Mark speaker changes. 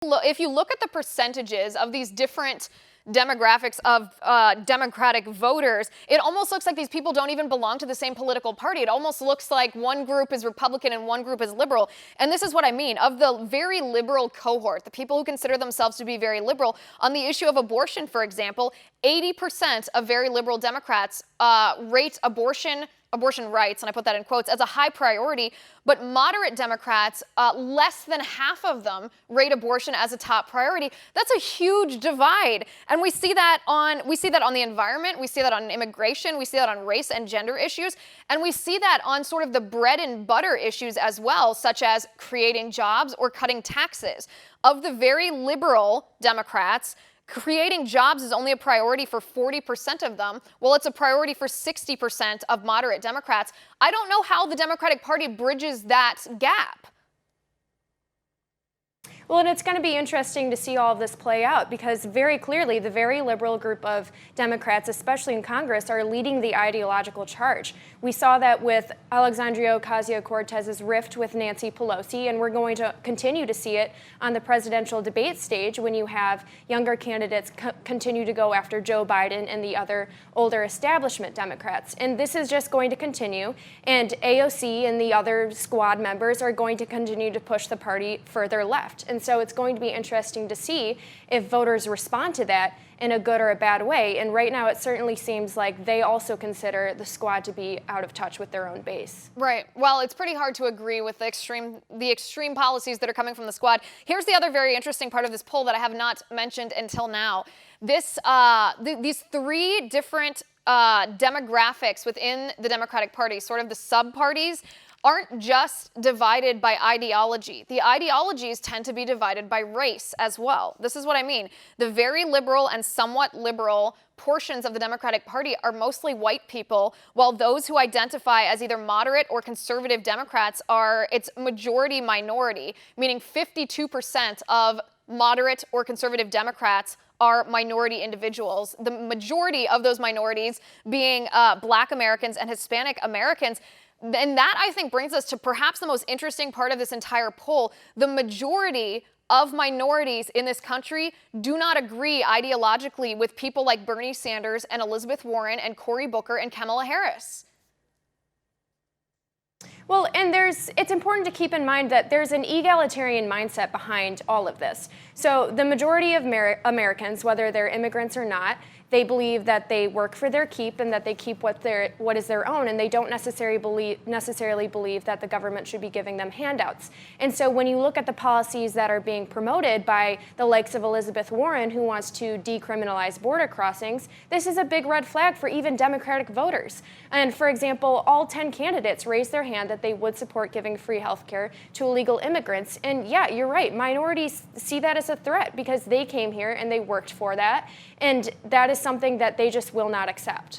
Speaker 1: If you look at the percentages of these different demographics of Democratic voters, it almost looks like these people don't even belong to the same political party. It almost looks like one group is Republican and one group is liberal. And this is what I mean. Of the very liberal cohort, the people who consider themselves to be very liberal, on the issue of abortion, for example, 80% of very liberal Democrats rate abortion rights, and I put that in quotes, as a high priority, but moderate Democrats, less than half of them rate abortion as a top priority. That's a huge divide, and we see that on the environment, we see that on immigration, we see that on race and gender issues, and we see that on sort of the bread and butter issues as well, such as creating jobs or cutting taxes. Of the very liberal Democrats, creating jobs is only a priority for 40% of them. Well, it's a priority for 60% of moderate Democrats. I don't know how the Democratic Party bridges that gap.
Speaker 2: Well, and it's going to be interesting to see all of this play out because very clearly the very liberal group of Democrats, especially in Congress, are leading the ideological charge. We saw that with Alexandria Ocasio-Cortez's rift with Nancy Pelosi, and we're going to continue to see it on the presidential debate stage when you have younger candidates continue to go after Joe Biden and the other older establishment Democrats. And this is just going to continue, and AOC and the other squad members are going to continue to push the party further left. And so it's going to be interesting to see if voters respond to that in a good or a bad way. And right now it certainly seems like they also consider the squad to be out of touch with their own base.
Speaker 1: Right. Well, it's pretty hard to agree with the extreme policies that are coming from the squad. Here's the other very interesting part of this poll that I have not mentioned until now. These three different demographics within the Democratic Party, sort of the sub-parties, aren't just divided by ideology. The ideologies tend to be divided by race as well. This is what I mean. The very liberal and somewhat liberal portions of the Democratic Party are mostly white people, while those who identify as either moderate or conservative Democrats it's majority minority, meaning 52% of moderate or conservative Democrats are minority individuals. The majority of those minorities being Black Americans and Hispanic Americans. And that, I think, brings us to perhaps the most interesting part of this entire poll. The majority of minorities in this country do not agree ideologically with people like Bernie Sanders and Elizabeth Warren and Cory Booker and Kamala Harris.
Speaker 2: Well, and it's important to keep in mind that there's an egalitarian mindset behind all of this. So the majority of Americans, whether they're immigrants or not, they believe that they work for their keep and that they keep what is their own, and they don't necessarily believe that the government should be giving them handouts. And so when you look at the policies that are being promoted by the likes of Elizabeth Warren, who wants to decriminalize border crossings, this is a big red flag for even Democratic voters. And for example, all 10 candidates raised their hand that they would support giving free health care to illegal immigrants. And yeah, you're right, minorities see that as a threat because they came here and they worked for that. And that is something that they just will not accept.